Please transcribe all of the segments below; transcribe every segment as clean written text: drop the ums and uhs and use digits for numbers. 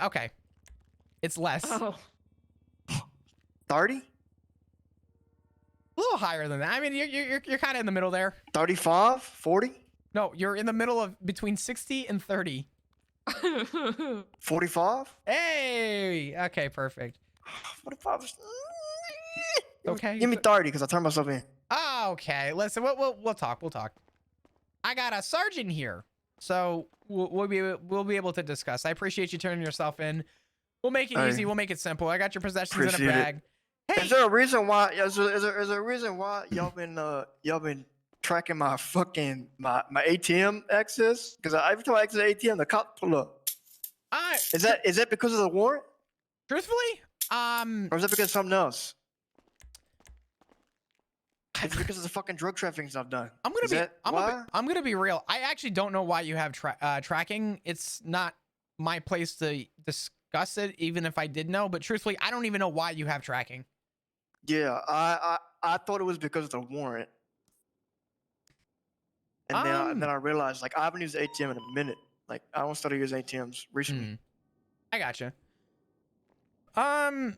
Okay. It's less. Oh. 30? A little higher than that. I mean, you're kind of in the middle there. 35? 40? No, you're in the middle of between 60 and 30. 45? Hey. Okay, perfect. 45 is... Okay. Give me 30 because I turned myself in. Okay. Listen, we'll talk. We'll talk. I got a sergeant here, so we'll be able to discuss. I appreciate you turning yourself in. We'll make it easy. We'll make it simple. I got your possessions in a bag. Hey. Is there a reason why? Is there a reason why y'all been tracking my fucking my ATM access? Because every time I exit the ATM, the cop pull up. Is that because of the warrant? Truthfully, or is that because of something else? It's because of the fucking drug trafficking I've done. I'm gonna be real. I actually don't know why you have tracking. It's not my place to discuss it, even if I did know. But truthfully, I don't even know why you have tracking. Yeah, I thought it was because of the warrant, and then I realized like I haven't used the ATM in a minute. Like I don't started using ATMs recently. I gotcha. Oh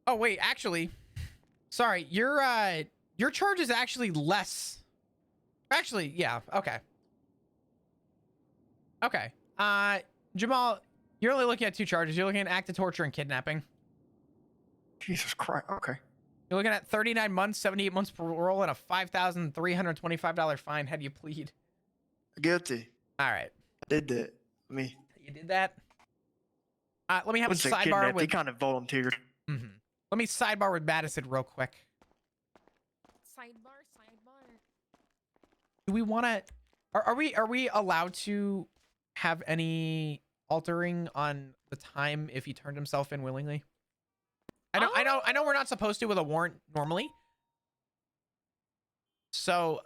wait, actually, sorry, your charge is actually less. Actually, yeah. Okay. Okay. Jamal, you're only looking at 2 charges. You're looking at active torture and kidnapping. Jesus Christ. Okay. You're looking at 39 months, 78 months parole, and a $5,325 fine. How do you plead? Guilty. All right. I did that. Me. You did that? Let me have a sidebar kidnapped. with... He kind of volunteered. Let me sidebar with Madison real quick. Sidebar. Do we want to... Are we allowed to have any altering on the time if he turned himself in willingly? I know we're not supposed to with a warrant normally. So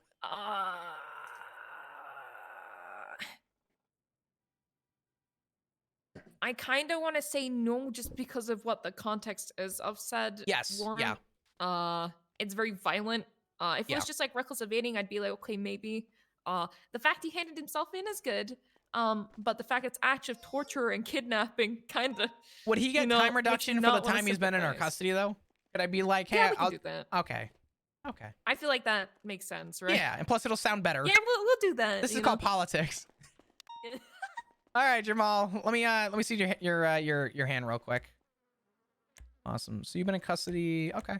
I kind of want to say no just because of what the context is of said warrant. Yeah. It's very violent. If it was just like reckless evading, I'd be like, okay, maybe. The fact he handed himself in is good. But the fact it's active torture and kidnapping kind of... Would he get time reduction for the time he's been in our custody, though? Could I be like, hey, yeah, we can do that. Okay. I feel like that makes sense, right? Yeah, and plus it'll sound better. Yeah, we'll do that. This is called politics. All right, Jamal. Let me see your hand real quick. Awesome. So you've been in custody. Okay.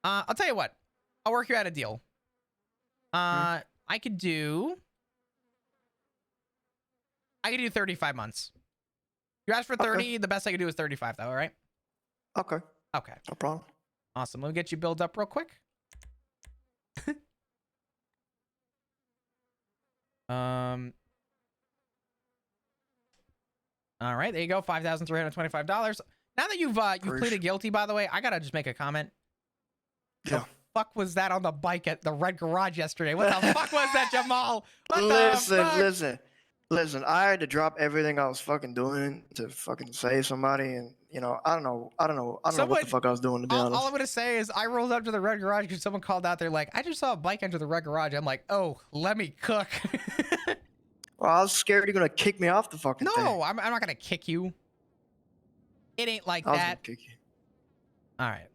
I'll tell you what. I'll work you out a deal. I could do 35 months. You asked for 30. Okay. The best I could do is 35, though. All right. Okay. Okay. No problem. Awesome. Let me get you built up real quick. All right, there you go. $5,325. Now that you've pleaded guilty, by the way, I gotta just make a comment. Yeah. The fuck was that on the bike at the red garage yesterday? What the fuck was that, Jamal? What Listen. I had to drop everything I was fucking doing to fucking save somebody, and I don't know what the fuck I was doing, to be honest. All I'm gonna say is I rolled up to the red garage because someone called out. They're like, I just saw a bike enter the red garage. I'm like, oh, let me cook. Well, I was scared you're gonna kick me off the fucking thing. No, I'm not gonna kick you. It ain't like I was that. gonna kick you. All right,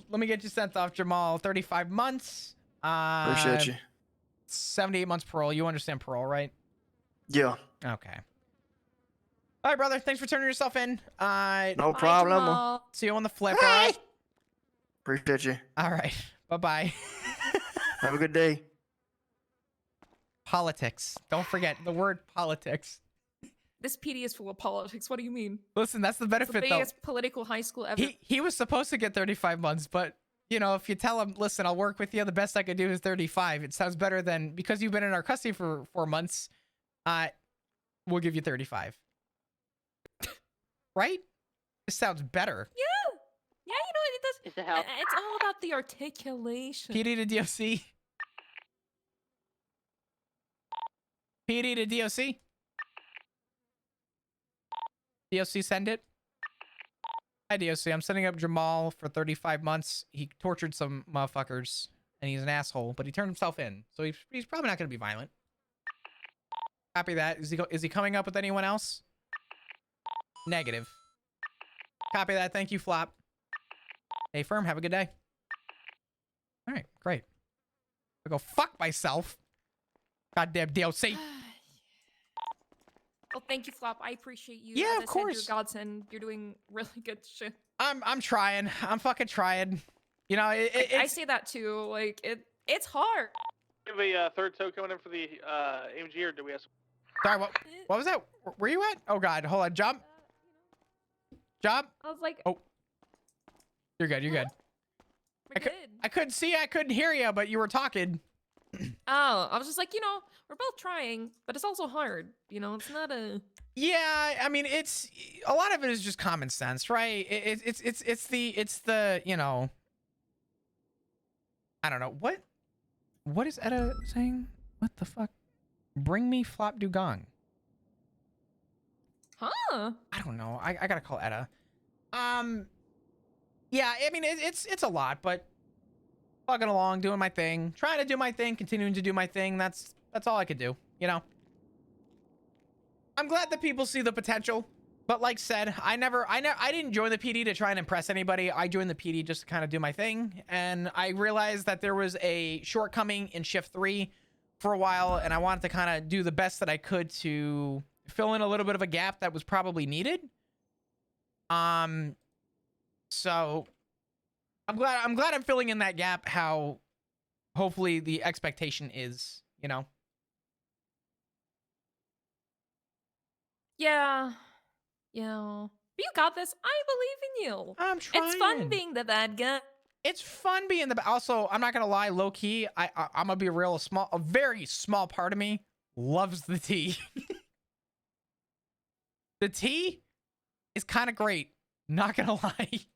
let me get you sent off, Jamal. 35 months. Appreciate you. 78 months parole. You understand parole, right? Yeah. Okay. All right, brother. Thanks for turning yourself in. No problem. See you on the flip. All right. Appreciate you. All right. Bye-bye. Have a good day. Politics. Don't forget the word politics. This PD is full of politics. What do you mean? Listen, that's the benefit, it's the biggest political high school ever. He was supposed to get 35 months, but if you tell him, listen, I'll work with you. The best I could do is 35. It sounds better than, because you've been in our custody for 4 months, we'll give you 35. Right? This sounds better. Yeah, it does. Is it help? It's all about the articulation. PD to DOC. PD to DOC. DOC, send it. Hi, DOC. I'm sending up Jamal for 35 months. He tortured some motherfuckers, and he's an asshole, but he turned himself in, so he's probably not going to be violent. Copy that. Is he coming up with anyone else? Negative. Copy that. Thank you, Flop. Hey, Firm, have a good day. All right, great. I go fuck myself. Goddamn DLC. Well, thank you, Flop. I appreciate you. Yeah, As of I course. said, you're godsend. You're doing really good shit. I'm trying. I'm fucking trying. You know, I say that too. Like it's hard. Do we have a third tow coming in for the AMG, or do we have? Sorry, what was that? Where you at? Oh God, hold on. Jump. Jump. I was like, oh, you're good. You're good. we're good. I couldn't see. I couldn't hear you, but you were talking. Oh, I was just like, we're both trying, but it's also hard. It's not a. Yeah, I mean, it's a lot of it is just common sense, right? It's the I don't know what is Etta saying? What the fuck? Bring me Flop Dugong. Huh? I don't know. I gotta call Etta. Yeah, I mean it's a lot, but plugging along, doing my thing, trying to do my thing, continuing to do my thing. That's all I could do, I'm glad that people see the potential, but like said, I didn't join the PD to try and impress anybody. I joined the PD just to kind of do my thing, and I realized that there was a shortcoming in Shift 3 for a while, and I wanted to kind of do the best that I could to fill in a little bit of a gap that was probably needed. So I'm glad I'm filling in that gap how hopefully the expectation is, Yeah. Yeah. But you got this. I believe in you. I'm trying. It's fun being the bad guy. It's fun being the also, I'm not gonna lie, low key, I'm gonna be real, a very small part of me loves the tea. The tea is kind of great, not gonna lie.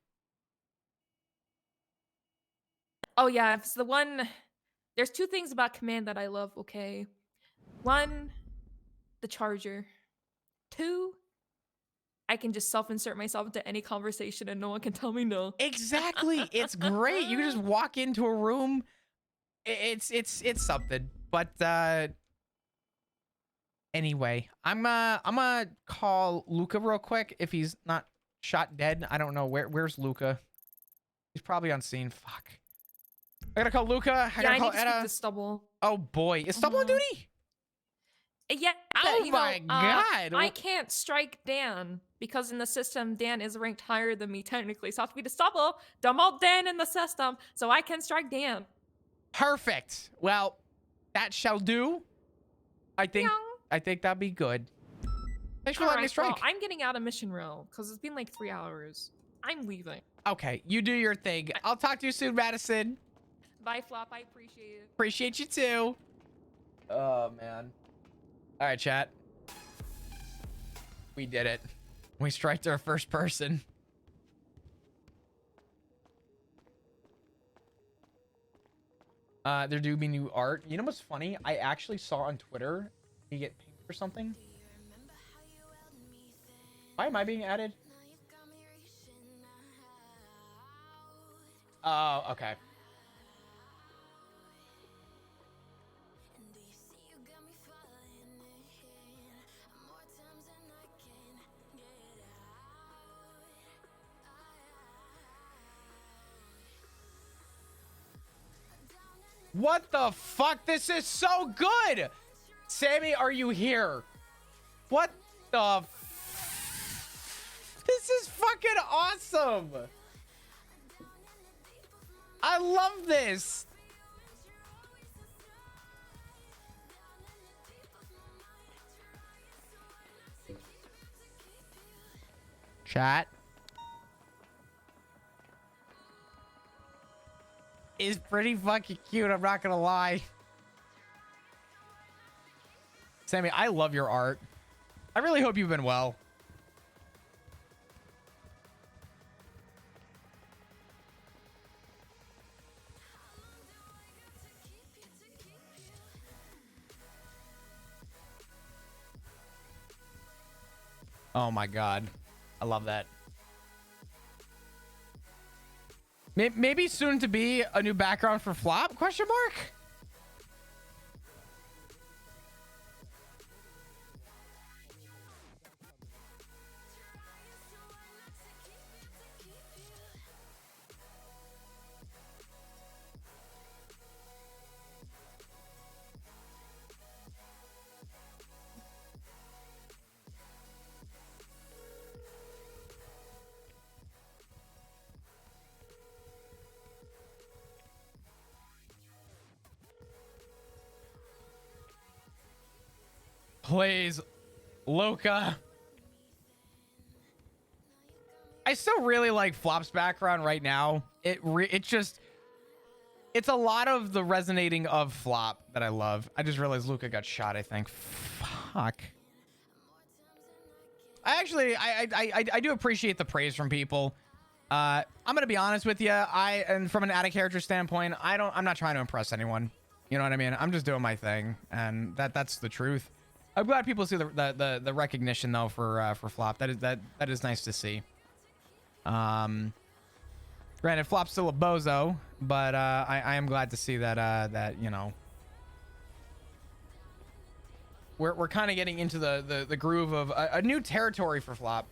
Oh yeah, it's the one. There's two things about Command that I love. Okay, one, the charger. Two, I can just self-insert myself into any conversation and no one can tell me no. Exactly, it's great. You can just walk into a room. It's something. But anyway, I'm gonna call Luca real quick if he's not shot dead. I don't know where's Luca. He's probably on scene. Fuck. I gotta call Luca. I gotta call Etta. I need to Stubble. Oh boy, is Stubble on duty? Yeah. Oh my god. I can't strike Dan because in the system Dan is ranked higher than me technically. So I have to be to Stubble, dumb old Dan in the system, so I can strike Dan. Perfect. Well, that shall do. I think that'd be good. Thanks for letting me strike. Well, I'm getting out of mission row because it's been like 3 hours. I'm leaving. Okay, you do your thing. I'll talk to you soon, Madison. Bye, Flop. I appreciate it. Appreciate you too. Oh man. All right, chat. We did it. We striked our first person. There do be new art. You know what's funny? I actually saw on Twitter you get pinged or something. Why am I being added? Oh, okay. What the fuck? This is so good! Sammy, are you here? What the This is fucking awesome! I love this! Chat. Is pretty fucking cute, I'm not gonna lie. Sammy, I love your art. I really hope you've been well. Oh my god. I love that. Maybe soon to be a new background for Flop? Question mark? Please, Luca. I still really like Flop's background right now. It's a lot of the resonating of Flop that I love. I just realized Luca got shot, I think. Fuck. I do appreciate the praise from people. I'm gonna be honest with you. And from an out of character standpoint, I'm not trying to impress anyone. You know what I mean? I'm just doing my thing, and that's the truth. I'm glad people see the recognition though for Flop. That is nice to see. Granted, Flop's still a bozo, but I am glad to see that you know, we're kind of getting into the groove of a new territory for Flop.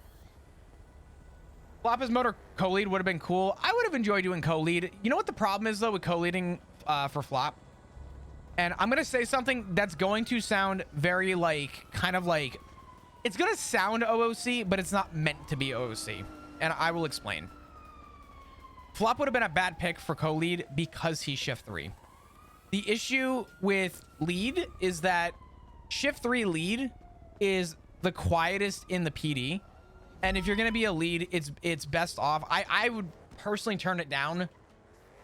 Flop as motor co-lead would have been cool. I would have enjoyed doing co-lead. You know what the problem is though with co-leading for Flop? And I'm gonna say something that's going to sound very like it's gonna sound OOC, but it's not meant to be OOC. And I will explain. Flop would have been a bad pick for co-lead because he's shift 3. The issue with lead is that shift 3 lead is the quietest in the PD. And if you're going to be a lead, it's best off. I would personally turn it down.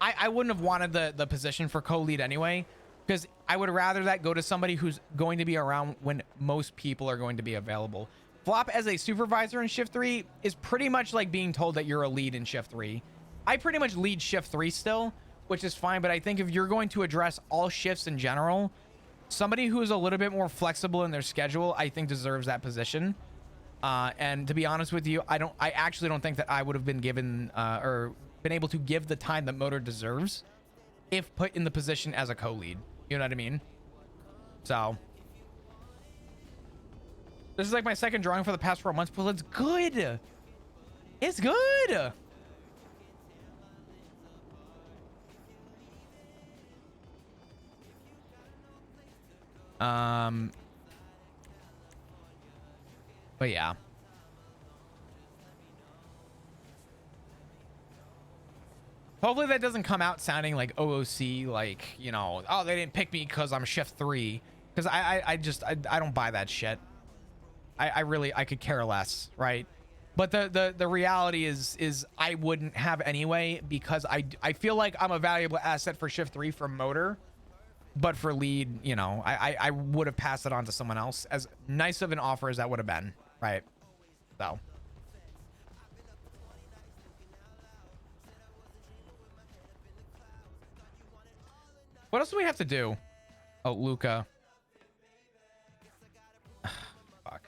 I wouldn't have wanted the position for co-lead anyway, because I would rather that go to somebody who's going to be around when most people are going to be available. Flop as a supervisor in shift 3 is pretty much like being told that you're a lead in shift 3. I pretty much lead shift 3 still, which is fine, but I think if you're going to address all shifts in general, somebody who's a little bit more flexible in their schedule, I think deserves that position. And to be honest with you, I actually don't think that I would have been given or been able to give the time that Motor deserves if put in the position as a co-lead. You know what I mean? So this is like my second drawing for the past 4 months, but it's good. It's good. But yeah. Hopefully that doesn't come out sounding like OOC, like, you know, oh, they didn't pick me because I'm shift 3. Because I don't buy that shit. I could care less, right? But the reality is I wouldn't have anyway, because I feel like I'm a valuable asset for shift 3 from Motor. But for lead, you know, I would have passed it on to someone else, as nice of an offer as that would have been, right? So. What else do we have to do? Oh, Luca. Fuck.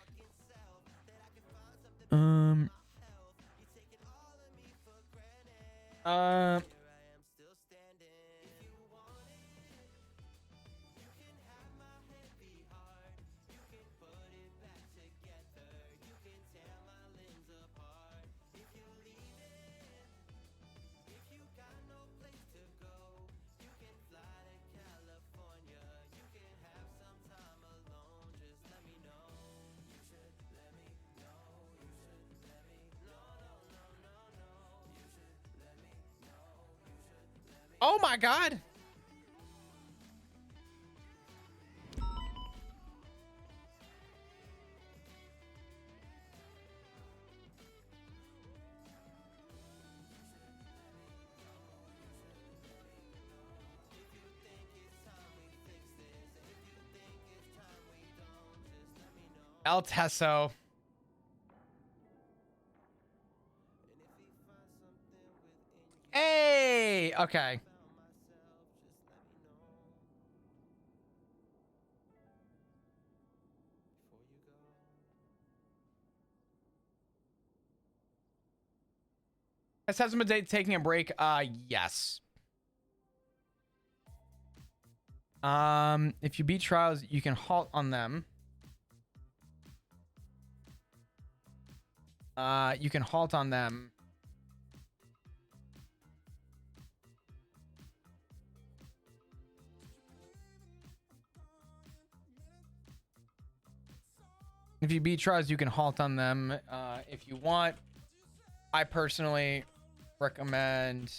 Oh my God. El Teso. Hey, okay. Has Hesima Day taking a break? Yes. If you beat trials, you can halt on them. You can halt on them. If you beat trials, you can halt on them if you want. I personally recommend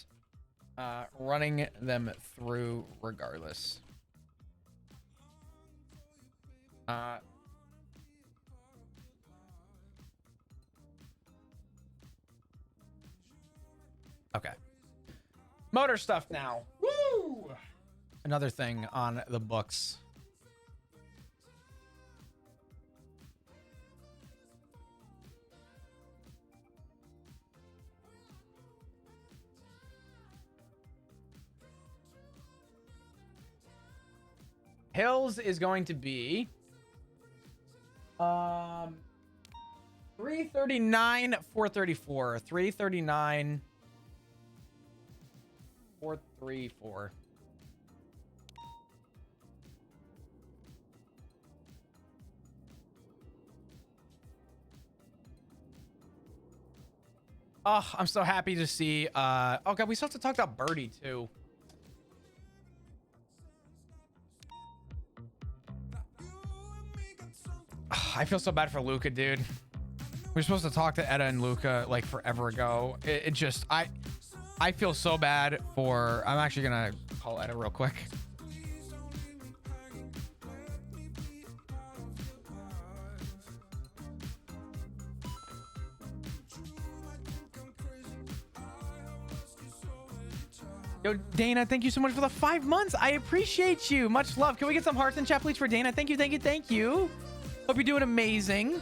running them through regardless. Okay. Motor stuff now. Woo! Another thing on the books. Hills is going to be 339 434 339 434. Oh, I'm so happy to see oh god, we still have to talk about Birdie too. I feel so bad for Luca, dude. We were supposed to talk to Etta and Luca like forever ago. It just I feel so bad for. I'm actually gonna call Etta real quick. Yo, Dana, thank you so much for the 5 months. I appreciate you. Much love. Can we get some hearts in chat, please, for Dana? Thank you, thank you, thank you. Hope you're doing amazing.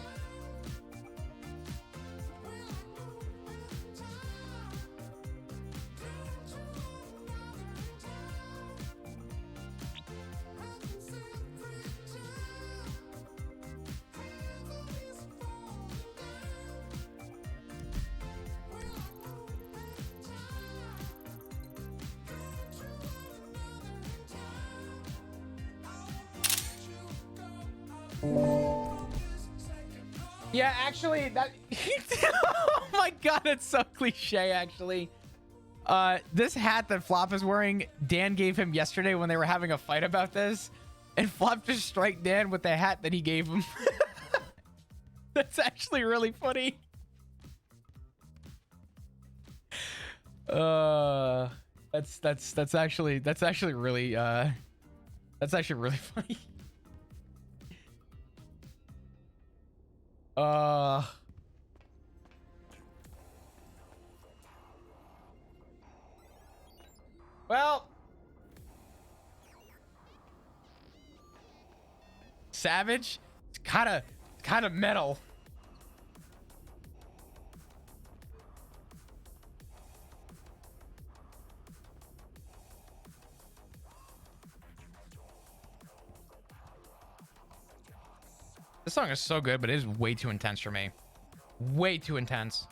Yeah, actually, that. Oh my god, that's so cliche. Actually, this hat that Flop is wearing, Dan gave him yesterday when they were having a fight about this, and Flop just strike Dan with the hat that he gave him. That's actually really funny. That's actually really funny. Well, Savage, it's kind of metal. This song is so good, but it is way too intense for me. Way too intense.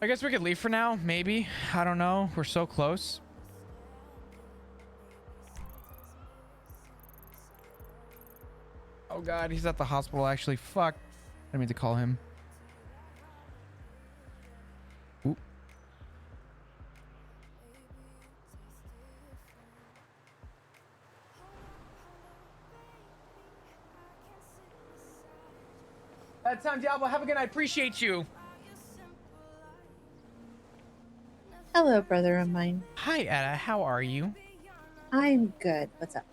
I guess we could leave for now, maybe. I don't know. We're so close. Oh god, he's at the hospital actually. Fuck. I didn't mean to call him. Oop. That's San Diablo. Have a good night. Appreciate you. Hello, brother of mine. Hi, Etta. How are you? I'm good. What's up?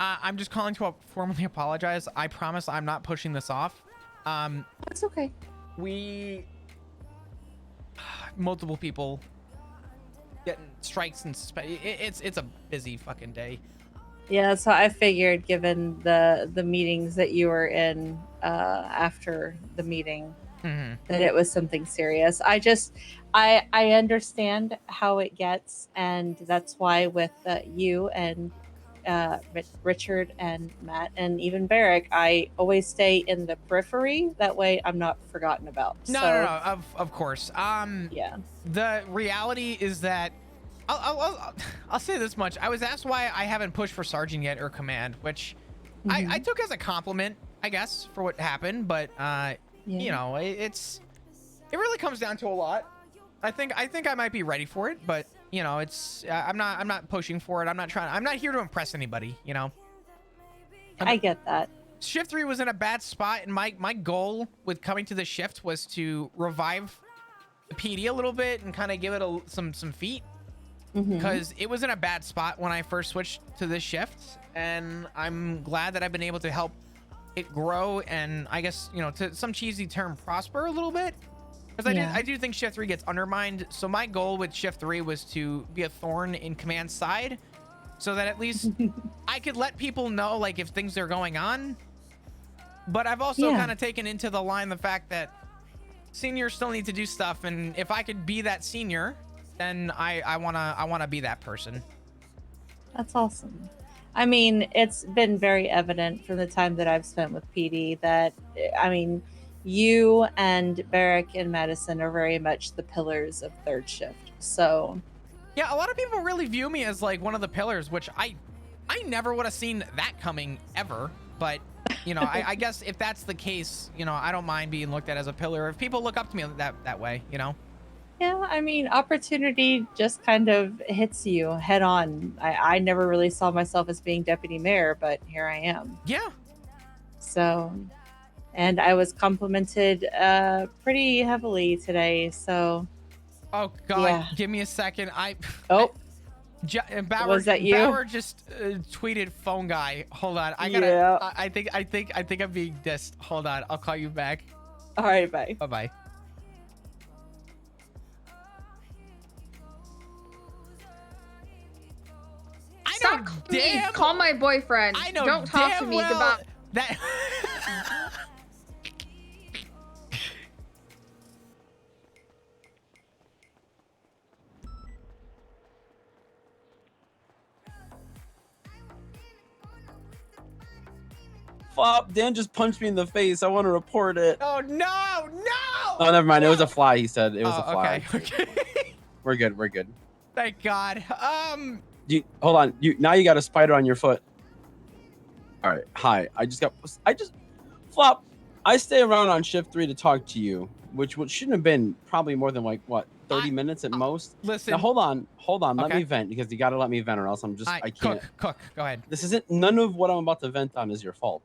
I'm just calling to formally apologize. I promise I'm not pushing this off. It's okay. Multiple people getting strikes and it's a busy fucking day. Yeah, so I figured, given the meetings that you were in after the meeting, that it was something serious. I understand how it gets, and that's why with you and Richard and Matt and even Barrick, I always stay in the periphery. That way I'm not forgotten about. No, of course. Yeah. The reality is that I'll say this much. I was asked why I haven't pushed for sergeant yet or command, which I took as a compliment, I guess, for what happened. But you know, it really comes down to a lot. I think I might be ready for it, but you know, I'm not pushing for it. I'm not here to impress anybody, you know. I get that. Shift 3 was in a bad spot, and my goal with coming to this shift was to revive the PD a little bit and kind of give it some feet. because it was in a bad spot when I first switched to this shift, and I'm glad that I've been able to help it grow and I guess, you know, to some cheesy term, prosper a little bit. Because I do think shift 3 gets undermined. So my goal with shift 3 was to be a thorn in command side, so that at least I could let people know like if things are going on. But I've also kind of taken into the line the fact that seniors still need to do stuff, and if I could be that senior, then I wanna be that person. That's awesome. I mean, it's been very evident from the time that I've spent with PD that, I mean, you and Barrick and Madison are very much the pillars of third shift. So yeah, a lot of people really view me as like one of the pillars, which I never would have seen that coming ever. But you know, I guess if that's the case, you know, I don't mind being looked at as a pillar if people look up to me that way, you know. yeah, I mean, opportunity just kind of hits you head on. I never really saw myself as being deputy mayor, but here I am. Yeah. So, and I was complimented pretty heavily today. So, oh God, yeah. Give me a second. Bauer, was that you? Bauer just tweeted phone guy. Hold on, I gotta. I think I'm being dissed. Hold on, I'll call you back. All right, bye. Bye bye. Stop me. Call my boyfriend. I know. Don't talk to me about that. Flop, Dan just punched me in the face. I want to report it. Oh no! Oh, never mind. It was a fly. He said it was a fly. Okay. We're good. We're good. Thank God. Hold on. Now you got a spider on your foot. All right. Hi. Flop. I stay around on shift 3 to talk to you, which shouldn't have been probably more than like what 30 minutes at most. Listen. Now hold on. Okay. Let me vent because you got to let me vent or else I can't. Cook. Go ahead. This isn't. None of what I'm about to vent on is your fault.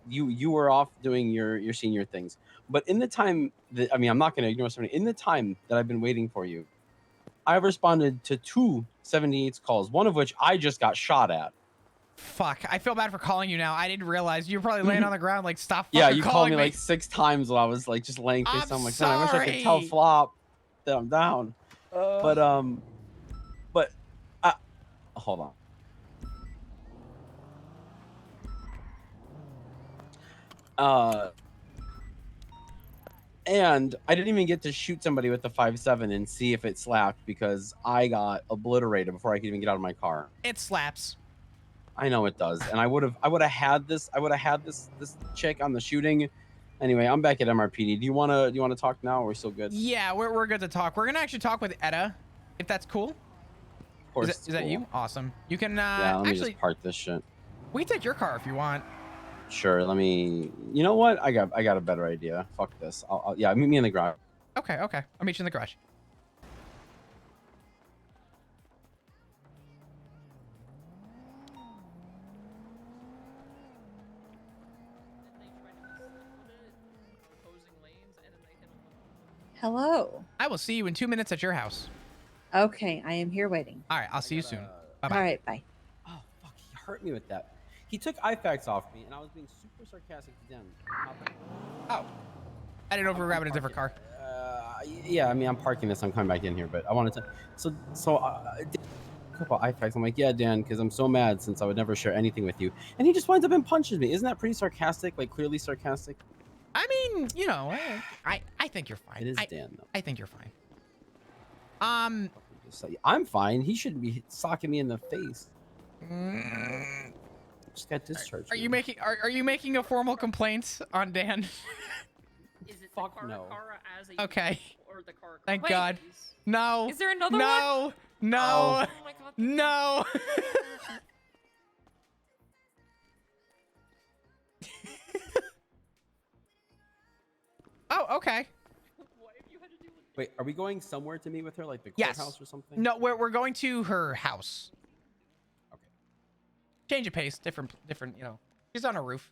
You were off doing your senior things. But in the time that, I mean, I'm not going to ignore something. In the time that I've been waiting for you, I've responded to 2 78s calls, one of which I just got shot at. Fuck, I feel bad for calling you now. I didn't realize you were probably laying on the ground like, stop fucking Yeah, you calling called me like 6 times while I was like just laying face down. I'm like, man, I wish I could tell Flop that I'm down. But hold on. And I didn't even get to shoot somebody with the 5.7 and see if it slapped because I got obliterated before I could even get out of my car. It slaps. I know it does, and I would have had this chick on the shooting. Anyway, I'm back at MRPD. Do you wanna talk now? Or are we still good? Yeah, we're good to talk. We're gonna actually talk with Etta, if that's cool. Of course. Is that you? Awesome. You can yeah, let me actually just park this shit. We can take your car if you want. Sure. Let me. You know what? I got a better idea. Fuck this. Yeah, meet me in the garage. Okay. I'll meet you in the garage. Hello. I will see you in 2 minutes at your house. Okay, I am here waiting. All right, I'll see you soon. Bye-bye. All right, bye. Oh fuck! He hurt me with that. He took IFAX off me, and I was being super sarcastic to them. Oh, I didn't know if we were grabbing a different car. Yeah, I mean, I'm parking this. I'm coming back in here, but I wanted to. So a couple IFAX. I'm like, yeah, Dan, because I'm so mad since I would never share anything with you, and he just winds up and punches me. Isn't that pretty sarcastic? Like clearly sarcastic. I mean, you know, I think you're fine. It is Dan, though. I think you're fine. I'm fine. He shouldn't be socking me in the face. Just got discharged. Are you making a formal complaint on Dan? Is it Fuck the no. Cara as a Okay. or the car? Thank Wait. God. No. Is there another one? No. Oh my God. No. Oh, okay. Wait, are we going somewhere to meet with her, like the Yes. courthouse or something? No, we're going to her house. Okay. Change of pace, different, you know. She's on a roof.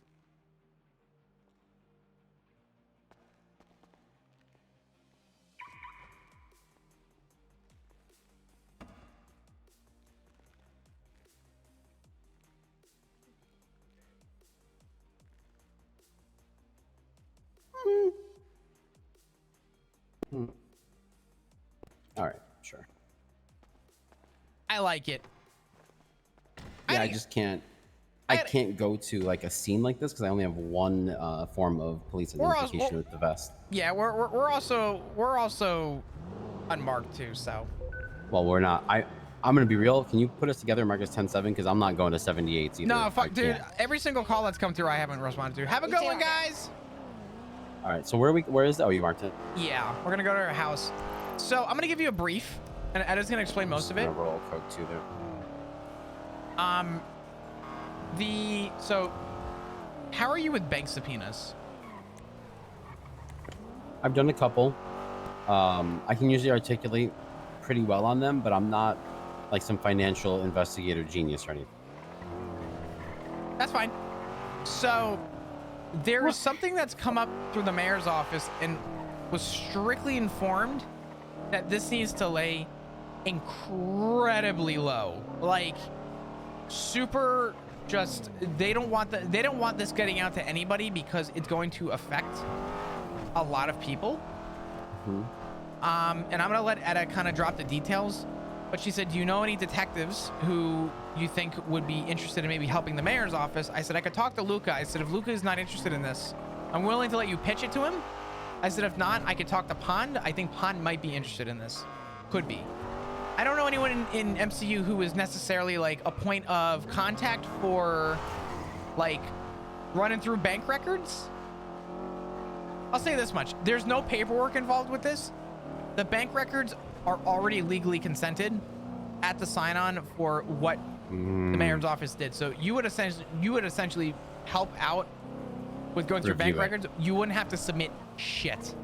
I like it. Yeah, I just can't. I can't go to like a scene like this because I only have one form of police identification with the vest. Yeah, we're also unmarked too, so. Well, we're not. I'm gonna be real. Can you put us together, Marcus 10-7? Because I'm not going to 78s either. No, fuck, dude. Every single call that's come through, I haven't responded to. Have a good one, guys. All right. So where is that? Oh, you marked it. Yeah, we're gonna go to her house. So I'm gonna give you a brief, and Eda's gonna explain most of it. Roll coke too there. So, how are you with bank subpoenas? I've done a couple. I can usually articulate pretty well on them, but I'm not like some financial investigator genius or anything. That's fine. So, there's something that's come up through the mayor's office and was strictly informed that this needs to lay incredibly low. Like, super just, they don't want this getting out to anybody because it's going to affect a lot of people. Mm-hmm. And I'm gonna let Eda kind of drop the details, but she said, do you know any detectives who you think would be interested in maybe helping the mayor's office? I said, I could talk to Luca. I said, if Luca is not interested in this, I'm willing to let you pitch it to him. I said, if not, I could talk to Pond. I think Pond might be interested in this. Could be. I don't know anyone in MCU who is necessarily like a point of contact for like running through bank records. I'll say this much. There's no paperwork involved with this. The bank records are already legally consented at the sign-on for what the mayor's office did. So you would essentially help out with going through bank records. You wouldn't have to submit shit.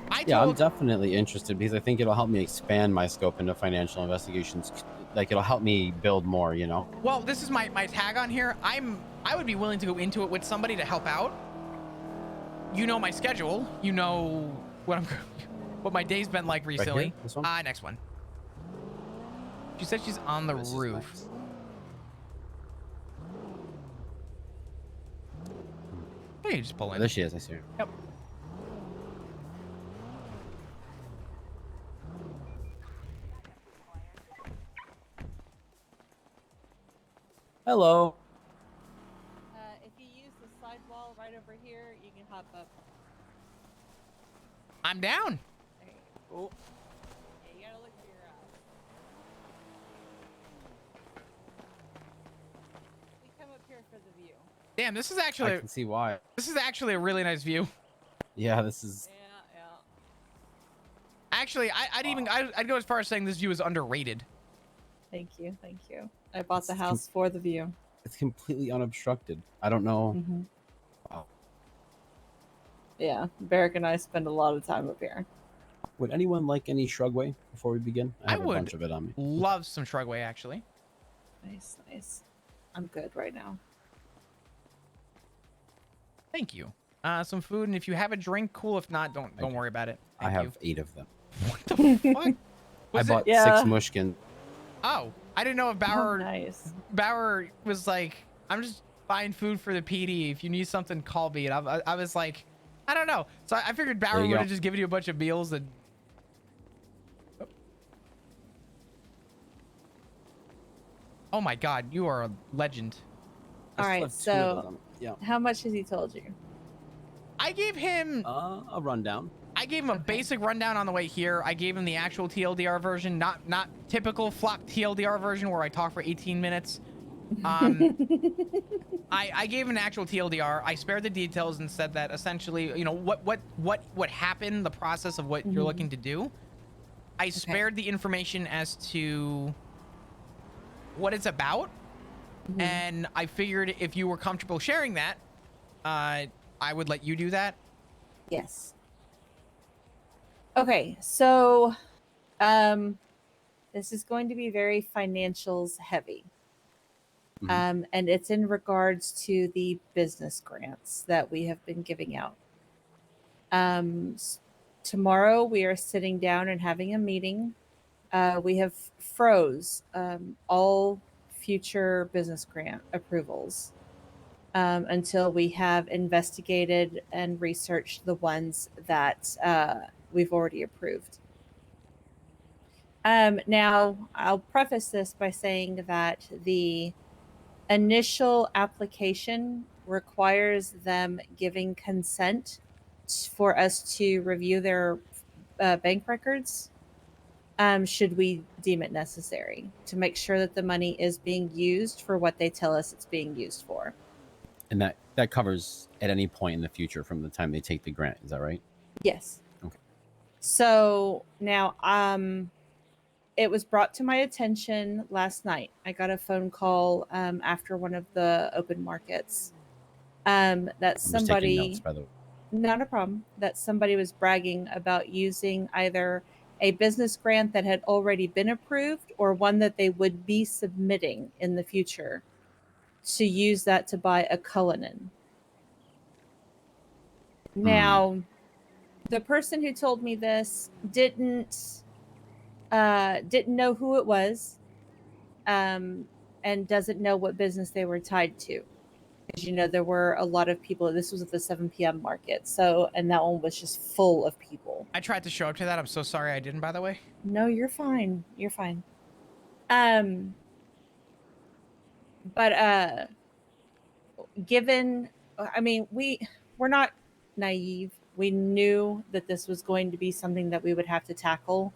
I'm definitely interested because I think it'll help me expand my scope into financial investigations. Like it'll help me build more, you know? Well, this is my tag on here. I would be willing to go into it with somebody to help out. You know my schedule. You know what my day's been like recently. Right here? This one? Next one. She said she's on the roof. Nice. Oh, you just pull in. There she is. I see her. Yep. Hello. If you use the sidewall right over here, you can hop up. I'm down. There you go. Oh. Yeah, you gotta look for your We come up here for the view. Damn, this is actually. I can see why. This is actually a really nice view. Yeah, this is. Yeah. Actually, I'd go as far as saying this view is underrated. Thank you. I bought the house for the view. It's completely unobstructed. I don't know. Mm-hmm. Wow. Yeah, Barrick and I spend a lot of time up here. Would anyone like any shrugway before we begin? I have a bunch of it on me. Love some shrugway, actually. Nice. I'm good right now. Thank you. Some food, and if you have a drink, cool. If not, don't worry about it. I have 8 of them. What the fuck? I bought 6 mushkins. Oh, I didn't know if Bauer. Oh, nice. Bauer was like, I'm just buying food for the PD. If you need something, call me. And I was like, I don't know. So I figured Bauer would have just given you a bunch of meals and. Oh my God, you are a legend. All right, so how much has he told you? I gave him a rundown. I gave him a basic rundown on the way here. I gave him the actual TLDR version, not typical flop TLDR version where I talk for 18 minutes. I gave an actual TLDR. I spared the details and said that essentially, you know, what happened, the process of what you're looking to do. I spared the information as to what it's about, and I figured if you were comfortable sharing that, I would let you do that. Yes. Okay, so this is going to be very financials heavy. And it's in regards to the business grants that we have been giving out. Tomorrow we are sitting down and having a meeting. We have froze all future business grant approvals until we have investigated and researched the ones that we've already approved. Now, I'll preface this by saying that the initial application requires them giving consent for us to review their bank records, should we deem it necessary, to make sure that the money is being used for what they tell us it's being used for. And that covers at any point in the future from the time they take the grant. Is that right? Yes. Okay. So now, it was brought to my attention last night. I got a phone call after one of the open markets that I'm just taking notes, somebody, by the way. not a problem, that somebody was bragging about using either a business grant that had already been approved or one that they would be submitting in the future to use that to buy a Cullinan. Now, the person who told me this didn't know who it was, and doesn't know what business they were tied to. Because, you know, there were a lot of people. This was at the 7 p.m. market. So, and that one was just full of people. I tried to show up to that. I'm so sorry I didn't, by the way. No, you're fine. You're fine. But given, I mean, we're not naive. We knew that this was going to be something that we would have to tackle.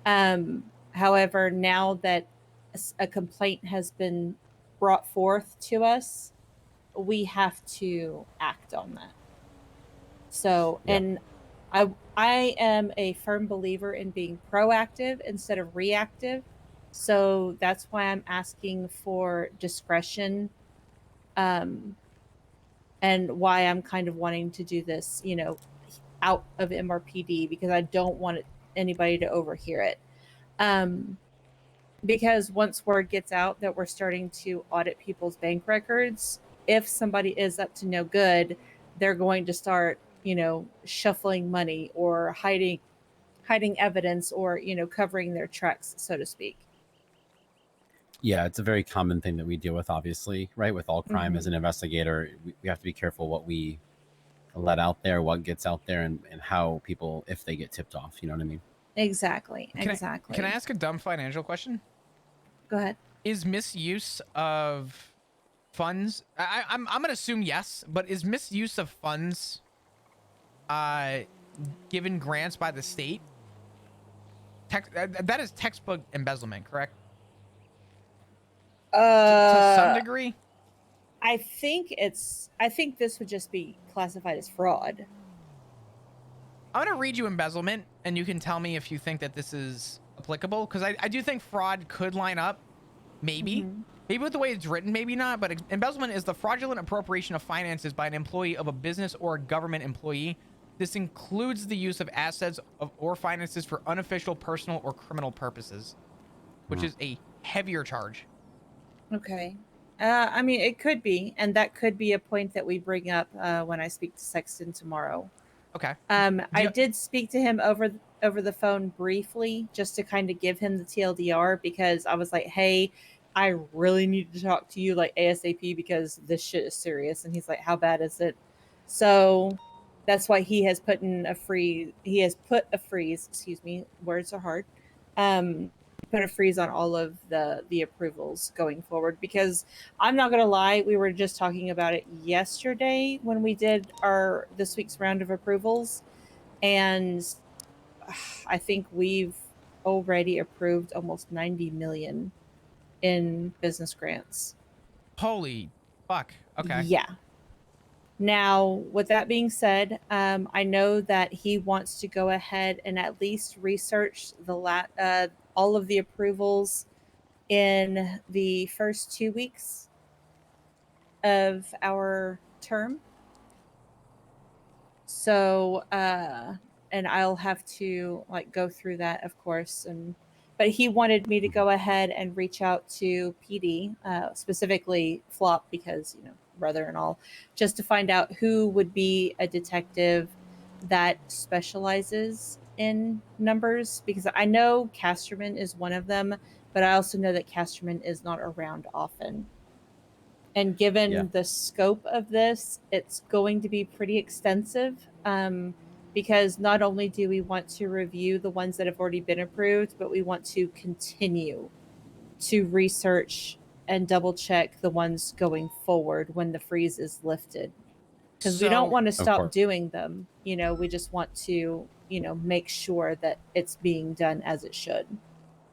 However, now that a complaint has been brought forth to us, we have to act on that. So, Yeah. and I am a firm believer in being proactive instead of reactive. So that's why I'm asking for discretion, and why I'm kind of wanting to do this, you know, out of MRPD, because I don't want anybody to overhear it. Because once word gets out that we're starting to audit people's bank records, if somebody is up to no good, they're going to start, you know, shuffling money or hiding evidence, or, you know, covering their tracks, so to speak. Yeah, it's a very common thing that we deal with, obviously, right? With all crime, as an investigator, we have to be careful what we let out there, what gets out there, and how people, if they get tipped off, you know what I mean? Exactly. Can I ask a dumb financial question? Go ahead. Is misuse of funds, I'm gonna assume yes, but is misuse of funds given grants by the state? That is textbook embezzlement, correct? To some degree? I think this would just be classified as fraud. I'm gonna read you embezzlement, and you can tell me if you think that this is applicable, because I do think fraud could line up. Maybe with the way it's written, maybe not, but embezzlement is the fraudulent appropriation of finances by an employee of a business or a government employee. This includes the use of assets or finances for unofficial, personal, or criminal purposes, which is a heavier charge. Okay. I mean, it could be, and that could be a point that we bring up when I speak to Sexton tomorrow. Okay. I did speak to him over the phone briefly, just to kind of give him the TLDR, because I was like, hey, I really need to talk to you like ASAP, because this shit is serious. And he's like, how bad is it? So that's why he has put a freeze, excuse me, words are hard. Put a freeze on all of the approvals going forward, because I'm not gonna lie, we were just talking about it yesterday when we did this week's round of approvals, and I think we've already approved almost 90 million in business grants. Holy fuck. Okay. Yeah. Now, with that being said, I know that he wants to go ahead and at least research all of the approvals in the first 2 weeks of our term. So, and I'll have to like go through that, of course. But he wanted me to go ahead and reach out to PD, specifically Flop, because, you know, brother and all, just to find out who would be a detective that specializes in numbers, because I know Casterman is one of them, but I also know that Casterman is not around often. And given the scope of this, it's going to be pretty extensive. because not only do we want to review the ones that have already been approved, but we want to continue to research and double check the ones going forward when the freeze is lifted. Because we don't want to stop doing them. You know, we just want to, you know, make sure that it's being done as it should.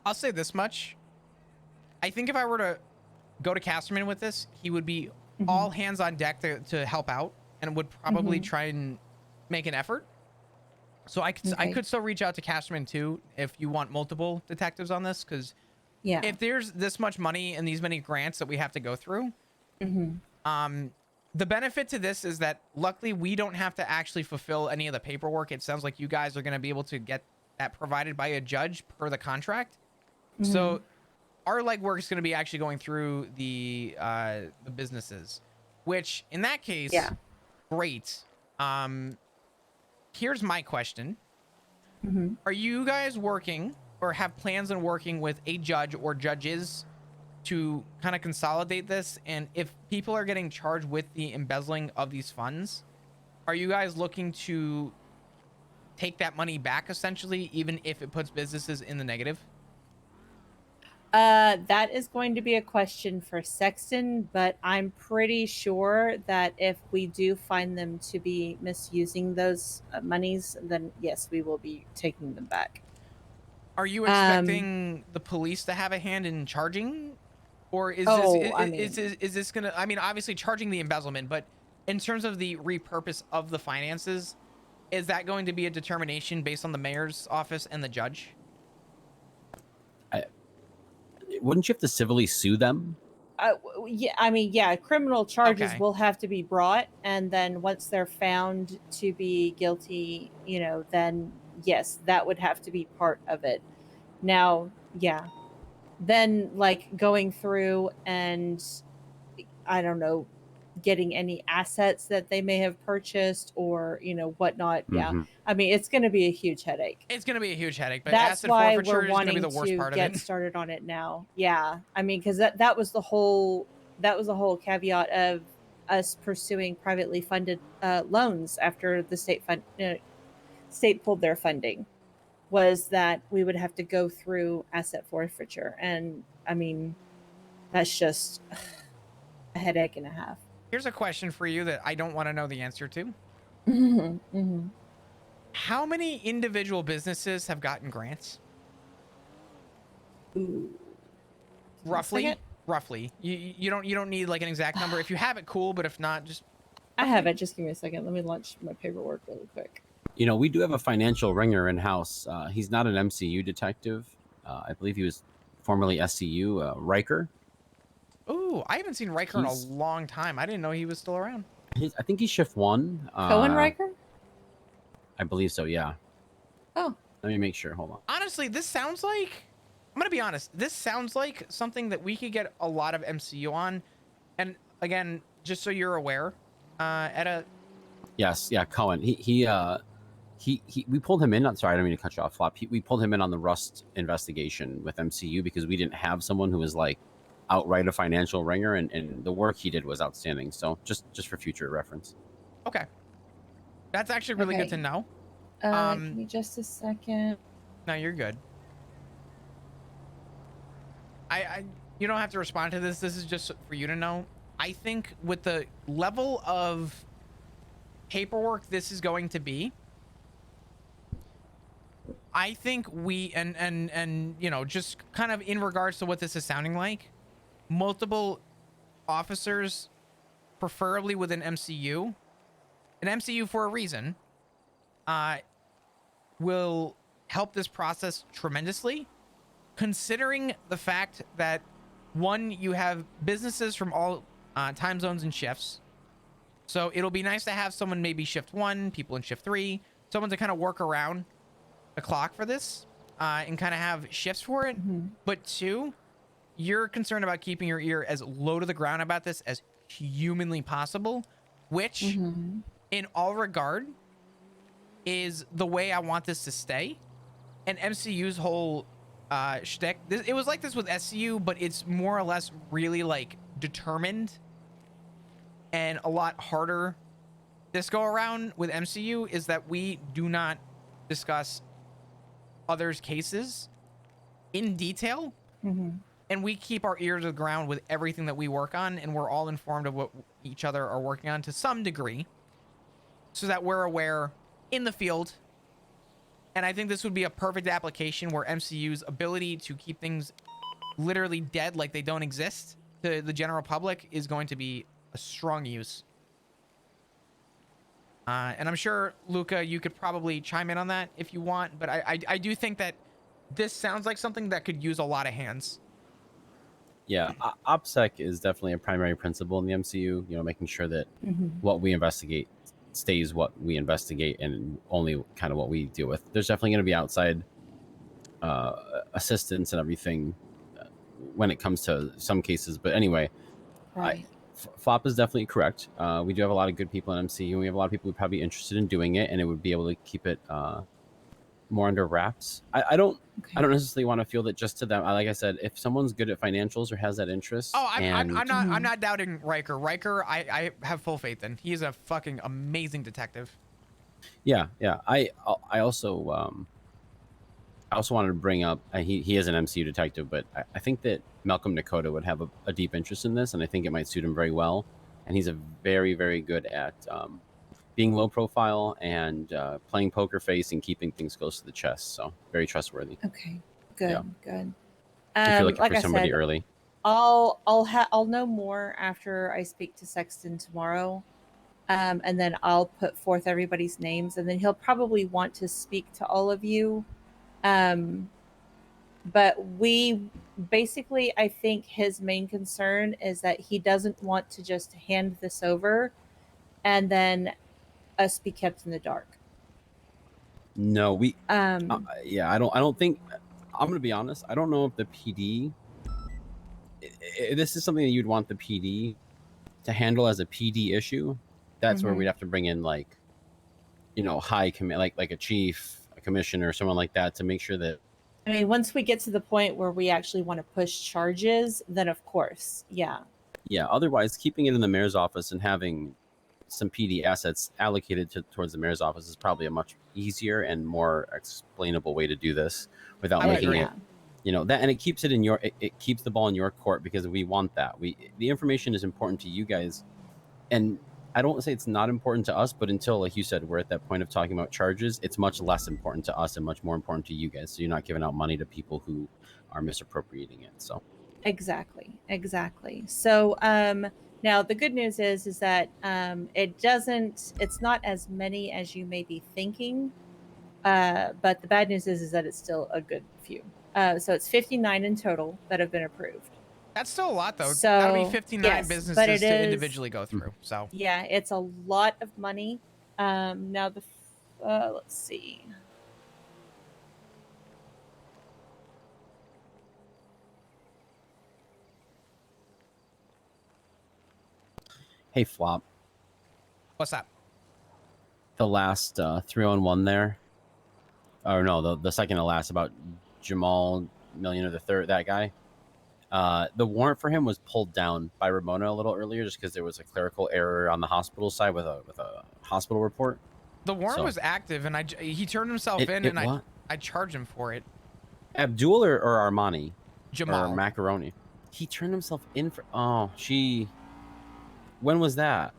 I'll say this much. I think if I were to go to Casterman with this, he would be all hands on deck to help out and would probably try and make an effort. So I could still reach out to Casterman too if you want multiple detectives on this, because if there's this much money and these many grants that we have to go through, the benefit to this is that luckily we don't have to actually fulfill any of the paperwork. It sounds like you guys are going to be able to get that provided by a judge per the contract. So our legwork is going to be actually going through the businesses, which in that case, great. Here's my question. Are you guys working or have plans on working with a judge or judges to kind of consolidate this? And if people are getting charged with the embezzling of these funds, are you guys looking to take that money back essentially, even if it puts businesses in the negative? That is going to be a question for Sexton, but I'm pretty sure that if we do find them to be misusing those monies, then yes, we will be taking them back. Are you expecting the police to have a hand in charging? Or is this gonna, I mean, obviously charging the embezzlement, but in terms of the repurpose of the finances, is that going to be a determination based on the mayor's office and the judge? Wouldn't you have to civilly sue them? Yeah, I mean, yeah, criminal charges will have to be brought, and then once they're found to be guilty, you know, then yes, that would have to be part of it. Now, yeah, then like going through and I don't know, getting any assets that they may have purchased or, you know, whatnot. Yeah. I mean, it's going to be a huge headache. It's going to be a huge headache, but that's asset why forfeiture we're is going to wanting be the worst part of get it. started on it now. Yeah. I mean, because that was the whole caveat of us pursuing privately funded loans after the state pulled their funding, was that we would have to go through asset forfeiture. And I mean, that's just a headache and a half. Here's a question for you that I don't want to know the answer to. How many individual businesses have gotten grants? Roughly. You don't need like an exact number. If you have it, cool. But if not, just. I have it. Just give me a second. Let me launch my paperwork really quick. You know, we do have a financial ringer in house. He's not an MCU detective. I believe he was formerly SCU. Riker. Ooh, I haven't seen Riker in a long time. I didn't know he was still around. I think he's shift 1. Cohen Riker? I believe so, yeah. Oh. Let me make sure. Hold on. Honestly, this sounds like... I'm going to be honest. This sounds like something that we could get a lot of MCU on. And again, just so you're aware, Yes, yeah, Cohen. We pulled him in. Sorry, I don't mean to cut you off, Flop. We pulled him in on the Rust investigation with MCU because we didn't have someone who was like outright a financial ringer, and the work he did was outstanding. So just for future reference. Okay. That's actually really good to know. Give me just a second. No, you're good. You don't have to respond to this. This is just for you to know. I think with the level of paperwork this is going to be, I think we and you know, just kind of in regards to what this is sounding like, multiple officers, preferably within MCU, an MCU for a reason, will help this process tremendously, considering the fact that, one, you have businesses from all time zones and shifts. So it'll be nice to have someone maybe shift 1, people in shift 3, someone to kind of work around the clock for this and kind of have shifts for it. But 2, you're concerned about keeping your ear as low to the ground about this as humanly possible, which in all regard is the way I want this to stay. And MCU's whole shtick, it was like this with SCU, but it's more or less really like determined and a lot harder this go around with MCU is that we do not discuss others' cases in detail, and we keep our ear to the ground with everything that we work on, and we're all informed of what each other are working on to some degree, so that we're aware in the field. And I think this would be a perfect application where MCU's ability to keep things literally dead, like they don't exist, to the general public is going to be a strong use. And I'm sure, Luca, you could probably chime in on that if you want, but I do think that this sounds like something that could use a lot of hands. Yeah, OPSEC is definitely a primary principle in the MCU, you know, making sure that what we investigate stays what we investigate and only kind of what we deal with. There's definitely going to be outside assistance and everything when it comes to some cases. But anyway, Right. Flop is definitely correct. We do have a lot of good people in MCU, and we have a lot of people who are probably interested in doing it, and it would be able to keep it more under wraps. I don't necessarily want to feel that just to them. Like I said, if someone's good at financials or has that interest, I'm not doubting Riker. Riker, I have full faith in. He is a fucking amazing detective. Yeah. I also wanted to bring up he is an MCU detective, but I think that Malcolm Nakota would have a deep interest in this, and I think it might suit him very well. And he's a very, very good at being low profile and playing poker face and keeping things close to the chest. So very trustworthy. Okay, good, good. If you're looking like for I somebody said, early, I'll know more after I speak to Sexton tomorrow, and then I'll put forth everybody's names, and then he'll probably want to speak to all of you. But we basically, I think his main concern is that he doesn't want to just hand this over and then us be kept in the dark. no, we yeah, I don't think, I'm gonna be honest, I don't know if the PD this is something that you'd want the PD to handle as a PD issue. That's where we'd have to bring in, like, you know, high command, like a chief, a commissioner, someone like that, to make sure that, I mean, once we get to the point where we actually want to push charges, then of course, yeah. Otherwise, keeping it in the mayor's office and having some PD assets allocated towards the mayor's office is probably a much easier and more explainable way to do this without making it, you know, that, and it keeps it in your, it keeps the ball in your court, because we want that. The information is important to you guys, and I don't want to say it's not important to us, but until, like you said, we're at that point of talking about charges, it's much less important to us and much more important to you guys. So you're not giving out money to people who are misappropriating it. So Exactly. So now the good news is that it's not as many as you may be thinking, but the bad news is that it's still a good few. So it's 59 in total that have been approved. That's still a lot, though. So, that'll be 59 yes, businesses but it to is, individually go through. So yeah, it's a lot of money. Now let's see. hey, Flop, what's that? the last 3-on-1 there, or no, the second to last, about Jamal Millionaire the third, that guy. The warrant for him was pulled down by Ramona a little earlier, just because there was a clerical error on the hospital side with a hospital report. The warrant was active, and he turned himself in, and I charged him for it. Abdul or Armani? Jamal. Or Macaroni. He turned himself in for. Oh, when was that?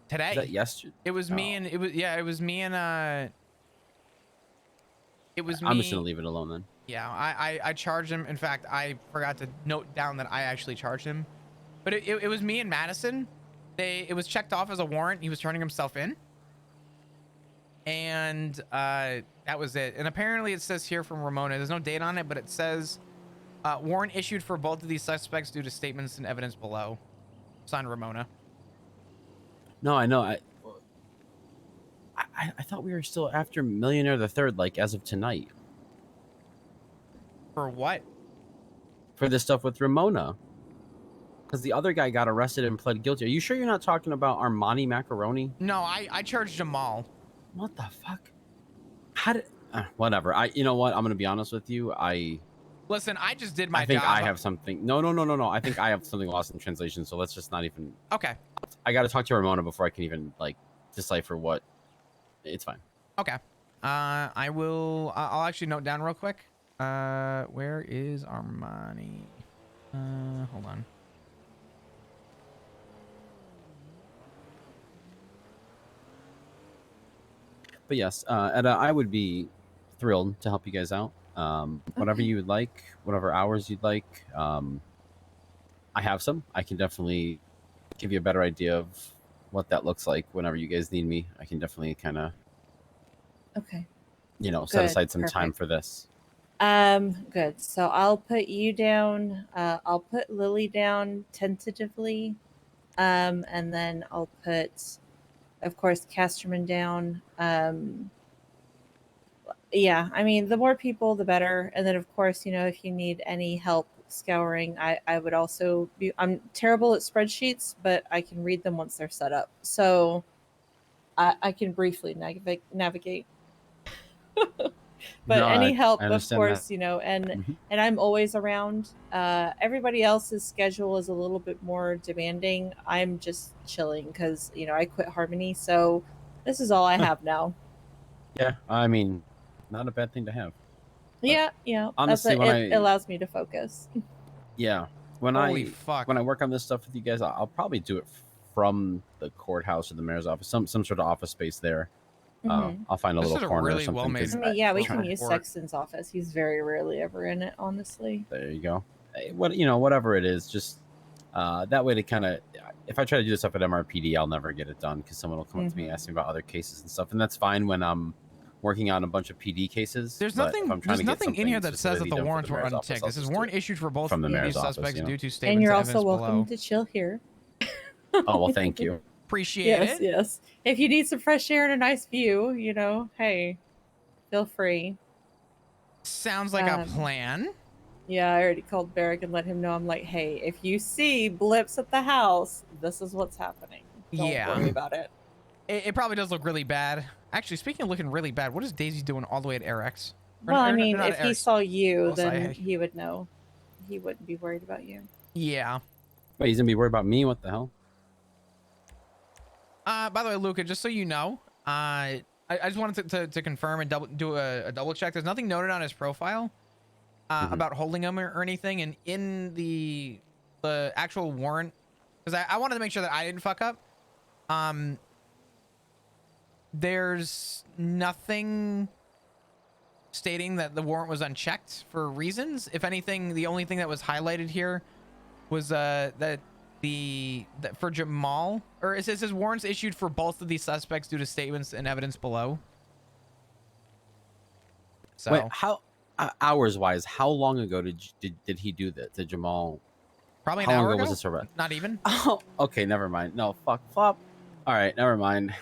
Today. Was that yesterday? It was me, and it was me and it was me. I'm just gonna leave it alone then. Yeah, I charged him. In fact, I forgot to note down that I actually charged him, but it was me and Madison. It was checked off as a warrant. He was turning himself in, and that was it. And apparently it says here from Ramona, there's no date on it, but it says warrant issued for both of these suspects due to statements and evidence below. Signed, Ramona. No, I know. I thought we were still after Millionaire the Third, like, as of tonight. For what? For this stuff with Ramona. Because the other guy got arrested and pled guilty. Are you sure you're not talking about Armani Macaroni? No, I charged Jamal. What the fuck? How did... whatever. You know what? I'm going to be honest with you. Listen, I just did my I think job. I have something. No. I think I have something lost in translation. So let's just not even. Okay. I got to talk to Ramona before I can even like decipher what. It's fine. Okay. I will. I'll actually note down real quick. Where is Armani? Hold on. But yes, Etta, I would be thrilled to help you guys out. Whatever Okay. you would like, whatever hours you'd like. I have some. I can definitely give you a better idea of what that looks like whenever you guys need me. I can definitely kind of, Okay. set Good, aside some time perfect. for this. Good. So I'll put you down. I'll put Lily down tentatively. And then I'll put, of course, Casterman down. Yeah, I mean, the more people, the better. And then, of course, if you need any help scouring, I would also be. I'm terrible at spreadsheets, but I can read them once they're set up. So I can briefly navigate. But No, any I help, of understand course, that. and Mhm. I'm always around. Everybody else's schedule is a little bit more demanding. I'm just chilling because I quit Harmony, so this is all I have now. Yeah, I mean, not a bad thing to have. Yeah, Honestly, it allows me to focus. Yeah, when Holy I fuck. when I work on this stuff with you guys, I'll probably do it from the courthouse or the mayor's office, some sort of office space there. Mhm. I'll find a This little is a corner or really something. well-made 'Cause Yeah, we Try- can use report. Sexton's office. He's very rarely ever in it, honestly. There you go. Whatever it is, just that way to kind of. If I try to do this stuff at MRPD, I'll never get it done because someone will come up to me and ask me about other cases and stuff, and that's fine when I'm working on a bunch of PD cases. There's but if nothing. I'm trying There's to get nothing in here that says that specifically the done for warrants were mayor's office, unticked. I'll This is just do warrant it issued for both from the of these mayor's office, suspects due to And statements you're and also evidence welcome below. to chill here. Oh well, thank you. Appreciate Yes, it. yes. If you need some fresh air and a nice view, hey, feel free. Sounds like a plan. Yeah, I already called Barrick and let him know. I'm like, hey, if you see blips at the house, this is what's happening. Don't worry about it. It probably does look really bad. Actually, speaking of looking really bad, what is Daisy doing all the way at RX? Well, I mean, not if at he Eric's. saw you, I'll say, then hey. he would know. He wouldn't be worried about you. Yeah. Wait, he's gonna be worried about me? What the hell? By the way, Luca, just so you know, I just wanted to confirm and do a double check. There's nothing noted on his profile about holding him or anything, and in the actual warrant, because I wanted to make sure that I didn't fuck up. There's nothing stating that the warrant was unchecked for reasons. If anything, the only thing that was highlighted here was that for Jamal, or it says warrants issued for both of these suspects due to statements and evidence below. So Wait, how hours wise? How long ago did he do that to Jamal? Probably how an long hour ago ago. was this arrest? Not even. Oh, okay, never mind. No, fuck, flop. All right, never mind.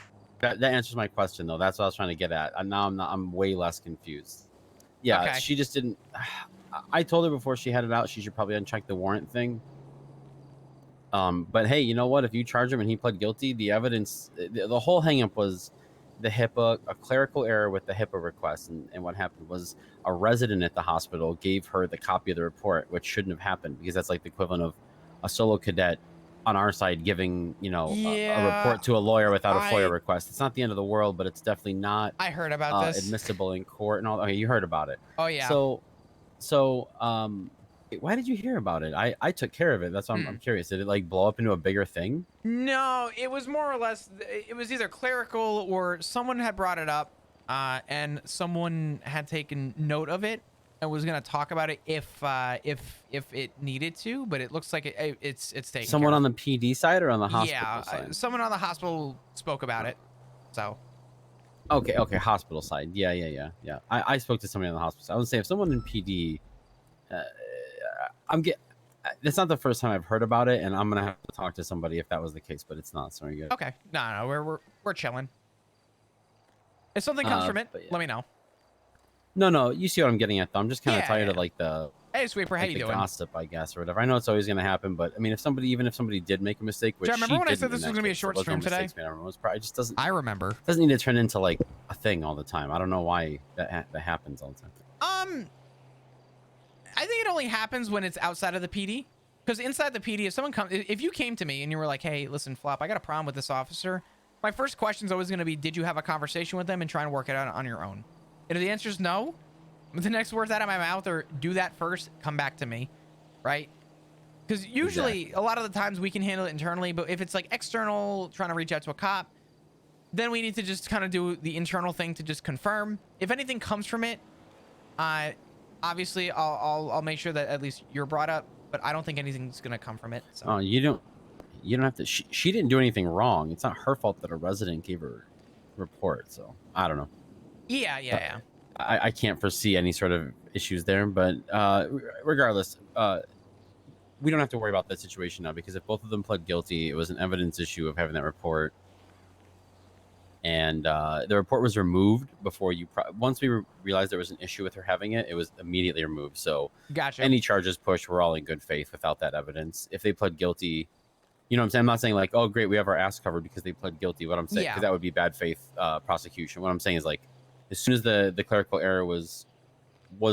That answers my question though. That's what I was trying to get at. And now I'm way less confused. Yeah, Okay. she just didn't. I told her before she headed out she should probably uncheck the warrant thing. But hey, you know what? If you charge him and he pled guilty, the evidence, the whole hangup was the HIPAA, a clerical error with the HIPAA request, and what happened was a resident at the hospital gave her the copy of the report, which shouldn't have happened because that's like the equivalent of a solo cadet on our side giving a report to a lawyer without a FOIA request. It's not the end of the world, but it's definitely not. I heard about this. Admissible in court and all. Okay, you heard about it. Oh yeah. So why did you hear about it? I took care of it. That's why I'm curious. Did it like blow up into a bigger thing? No, it was more or less. It was either clerical or someone had brought it up, and someone had taken note of it and was gonna talk about it if it needed to. But it looks like it's taken. Someone care on of. the PD side or on the hospital Yeah, side? someone on the hospital spoke about it. So. Okay, hospital side. Yeah. I spoke to somebody on the hospital side. I would say if someone in PD, it's not the first time I've heard about it, and I'm gonna have to talk to somebody if that was the case, but it's not. So we're good. Okay. No, we're chilling. If something comes from it, but yeah. let me know. No, you see what I'm getting at though. I'm just kind of tired of like the Hey, Sweeper, how like you the doing? gossip, I guess, or whatever. I know it's always gonna happen, but I mean, if somebody did make a mistake, which Do I remember she when I didn't said this in was that gonna be a case, short there was no stream today? mistakes made. Everyone was probably just doesn't need to turn into like a thing all the time. I don't know why that happens all the time. I think only happens when it's outside of the PD. Because inside the PD, if you came to me and you were like, hey, listen, Flop, I got a problem with this officer, my first question is always going to be, did you have a conversation with them and try and work it out on your own? And if the answer is no, the next words out of my mouth are, do that first, come back to me, right? Because usually, a lot of the times we can handle it internally, but if it's like external, trying to reach out to a cop, then we need to just kind of do the internal thing to just confirm. If anything comes from it, obviously I'll make sure that at least you're brought up, but I don't think anything's gonna come from it. So. Oh, you don't have to. She didn't do anything wrong. It's not her fault that a resident gave her report. So I don't know. Yeah. I can't foresee any sort of issues there, but regardless, we don't have to worry about that situation now, because if both of them pled guilty, it was an evidence issue of having that report. And the report was removed before once we realized there was an issue with her having it, it was immediately removed. So gotcha. Any charges pushed were all in good faith without that evidence. If they pled guilty, you know what I'm saying? I'm not saying like, oh, great, we have our ass covered because they pled guilty. What I'm saying, because that would be bad faith prosecution. What I'm saying is, like, as soon as the clerical error was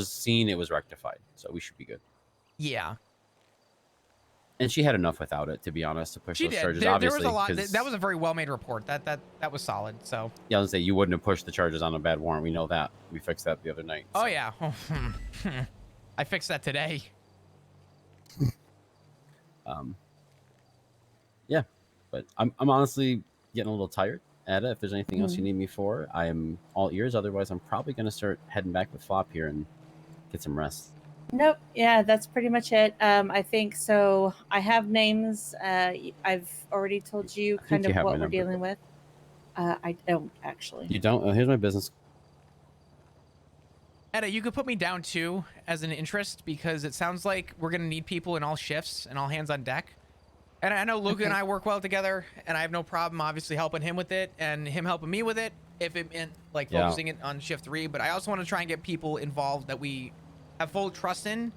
seen, it was rectified. So we should be good. Yeah. And she had enough without it, to be honest, to push those charges. There Obviously, was a lot. That was a very well-made report. That was solid. So yeah, I was gonna say, you wouldn't have pushed the charges on a bad warrant. We know that. We fixed that the other night. So. Oh yeah, I fixed that today. Yeah, but I'm honestly getting a little tired. Ada, if there's anything else you need me for, I am all ears. Otherwise, I'm probably gonna start heading back with Flop here and get some rest. Nope. Yeah, that's pretty much it. I think so. I have names. I've already told you kind of what we're dealing with. I don't actually. You don't? Oh, here's my business. Etta, you could put me down too as an interest, because it sounds like we're gonna need people in all shifts and all hands on deck. And I know Luca and I work well together, and I have no problem obviously helping him with it and him helping me with it if it meant like focusing it on shift 3. But I also want to try and get people involved that we have full trust in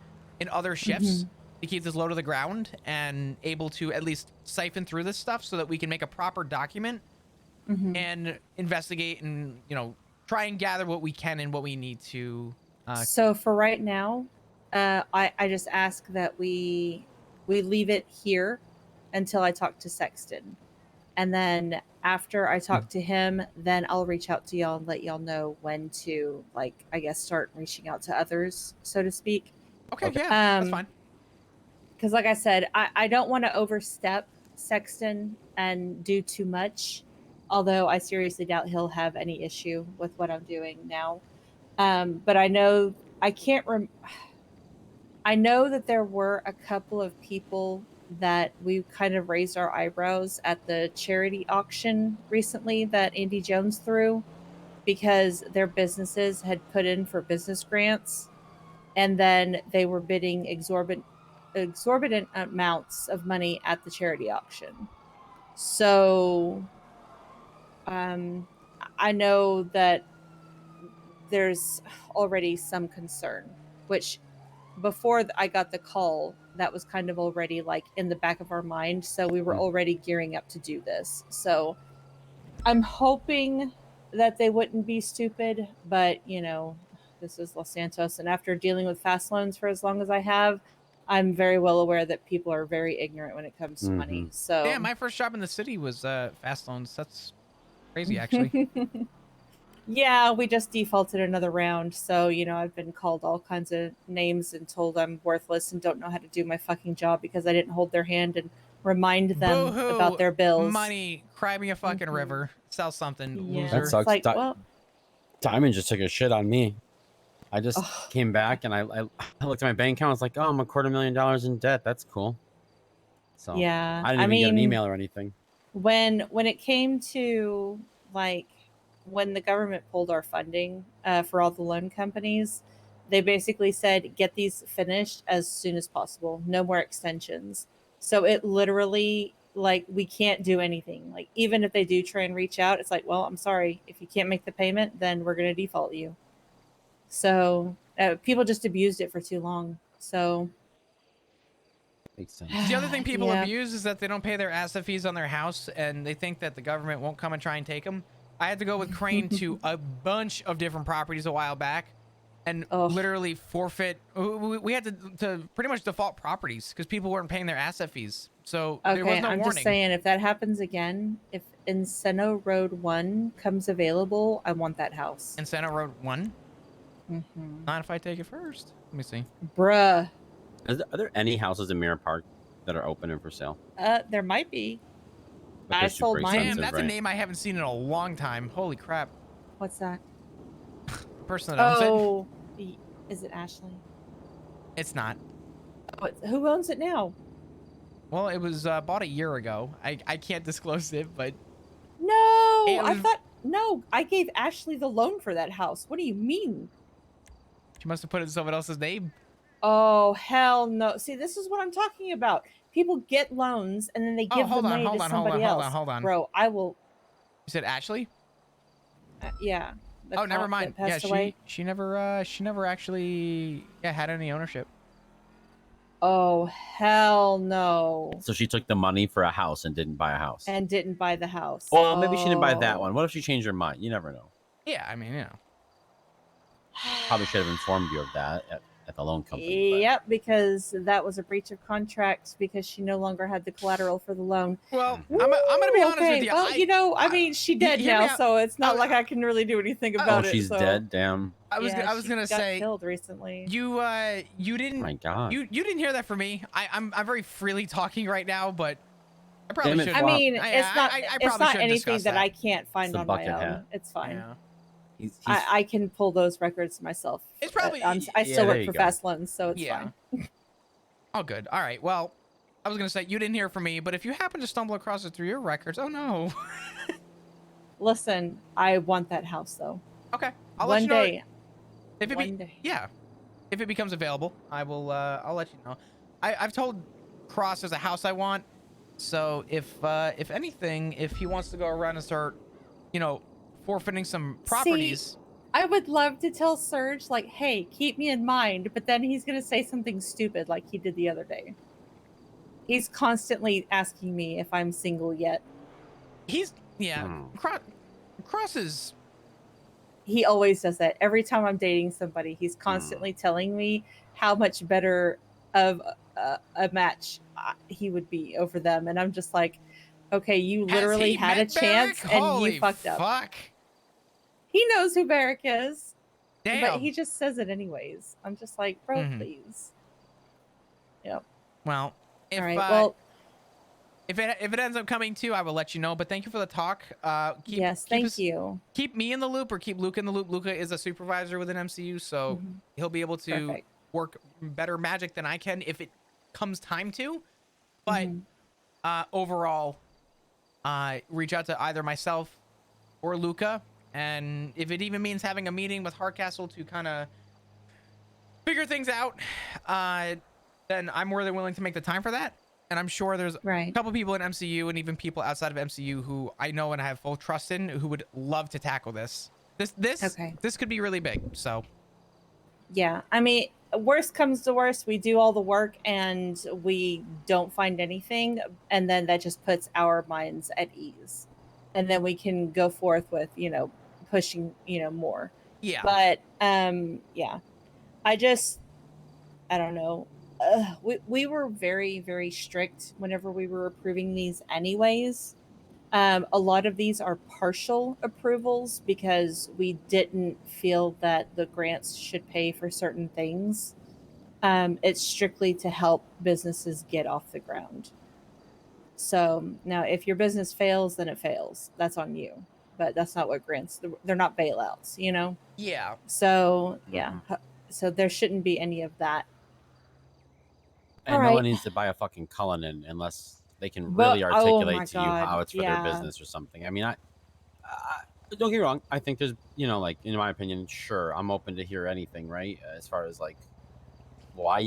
other shifts to keep this low to the ground and able to at least siphon through this stuff so that we can make a proper document and investigate and, you know, try and gather what we can and what we need to. So for right now, I just ask that we leave it here until I talk to Sexton. And then after I talk to him, then I'll reach out to y'all and let y'all know when to, like, I guess, start reaching out to others, so to speak. Okay. Yeah, that's fine. Because like I said, I don't want to overstep Sexton and do too much, although I seriously doubt he'll have any issue with what I'm doing now. But I know I know that there were a couple of people that we kind of raised our eyebrows at the charity auction recently that Andy Jones threw, because their businesses had put in for business grants, and then they were bidding exorbitant amounts of money at the charity auction. So I know that there's already some concern, which before I got the call, that was kind of already like in the back of our mind. So we were already gearing up to do this. So I'm hoping that they wouldn't be stupid, but you know, this is Los Santos. And after dealing with fast loans for as long as I have, I'm very well aware that people are very ignorant when it comes to money. So yeah, my first job in the city was fast loans. That's crazy, actually. Yeah, we just defaulted another round. So, you know, I've been called all kinds of names and told I'm worthless and don't know how to do my fucking job because I didn't hold their hand and remind them about their bills. Money, cry me a fucking river. Sell something, loser. That sucks. Like, well, Diamond just took a shit on me. I just came back and I looked at my bank account. I was like, oh, I'm $250,000 in debt. That's cool. So yeah, I didn't even get an email or anything. When it came to like when the government pulled our funding for all the loan companies, they basically said, get these finished as soon as possible. No more extensions. So it literally, like, we can't do anything. Like, even if they do try and reach out, it's like, well, I'm sorry. If you can't make the payment, then we're going to default you. So people just abused it for too long. So makes sense. The other thing people abuse is that they don't pay their ASSA fees on their house, and they think that the government won't come and try and take them. I had to go with Crane to a bunch of different properties a while back, and literally forfeit. We had to pretty much default properties because people weren't paying their asset fees. So there was no I'm warning. just saying, if that happens again, if Encino Road 1 comes available, I want that house. Encino Road 1? Mm-hmm. Not if I take it first. Let me see. Bruh. Are there any houses in Mirror Park that are open and for sale? There might be. But I they're sold super mine. Damn, expensive, that's right? a name I haven't seen in a long time. Holy crap. What's that? The person that owns it. Is it Ashley? It's not. Who owns it now? Well, it was bought a year ago. I can't disclose it, but No, I gave Ashley the loan for that house. What do you mean? she must have put it in someone else's name. Oh, hell no. See, this is what I'm talking about. People get loans and then they give the money to somebody else. Hold on. Bro, I will. You said Ashley? Yeah. Oh, never mind. Yeah, away. she never actually had any ownership. Oh, hell no. So she took the money for a house and didn't buy a house. And didn't buy the house. Well, maybe she didn't buy that one. What if she changed her mind? You never know. Yeah, I mean, you know. Probably should have informed you of that at the loan company. But... Yep, because that was a breach of contract because she no longer had the collateral for the loan. Well, I'm gonna be honest with you. Well, I mean, she's dead now, so it's not like I can really do anything about it. Oh, she's dead. Damn. I was gonna say killed recently. You didn't. Oh my God. You didn't hear that from me. I'm very freely talking right now, but I probably should. I mean, it's not. It's not anything that I can't find on my own. Hat. It's fine. Yeah. I can pull those records myself. It's probably. I still work for Fast Loans, so it's fine. Oh, good. All right. Well, I was gonna say you didn't hear from me, but if you happen to stumble across it through your records, oh no. Listen, I want that house though. Okay. I'll let you know. If it if it becomes available, I will. I'll let you know. I've told Cross there's a house I want. So if anything, if he wants to go around and start, forfeiting some properties. See, I would love to tell Serge, like, hey, keep me in mind, but then he's going to say something stupid like he did the other day. He's constantly asking me if I'm single yet. Cross is... He always does that. Every time I'm dating somebody, he's constantly telling me how much better of a match he would be over them. And I'm just like, okay, you literally had a chance and you fucked up. Fuck. He knows who Barrick is. Damn. But he just says it anyways. I'm just like, bro, please. Yep. Well, if, all right. If it ends up coming to, I will let you know. But thank you for the talk. Thank you. Keep me in the loop or keep Luca in the loop. Luca is a supervisor within MCU, so he'll be able to work better magic than I can if it comes time to. But overall, reach out to either myself or Luca. And if it even means having a meeting with Hardcastle to kind of figure things out, then I'm more than willing to make the time for that. And I'm sure there's a couple people in MCU and even people outside of MCU who I know and I have full trust in who would love to tackle this. This could be really big. So, yeah, I mean, worst comes to worst, we do all the work and we don't find anything, and then that just puts our minds at ease, and then we can go forth with pushing more. Yeah. But yeah, I don't know. We were very, very strict whenever we were approving these anyways. A lot of these are partial approvals because we didn't feel that the grants should pay for certain things. It's strictly to help businesses get off the ground. So now if your business fails, then it fails. That's on you. But that's not what grants, they're not bailouts, Yeah. So, yeah. So there shouldn't be any of that. And no one needs to buy a fucking Cullinan unless they can really articulate to you how it's for their business or something. I mean, I don't get me wrong. I think there's, like, in my opinion, sure, I'm open to hear anything, right? As far as, like, why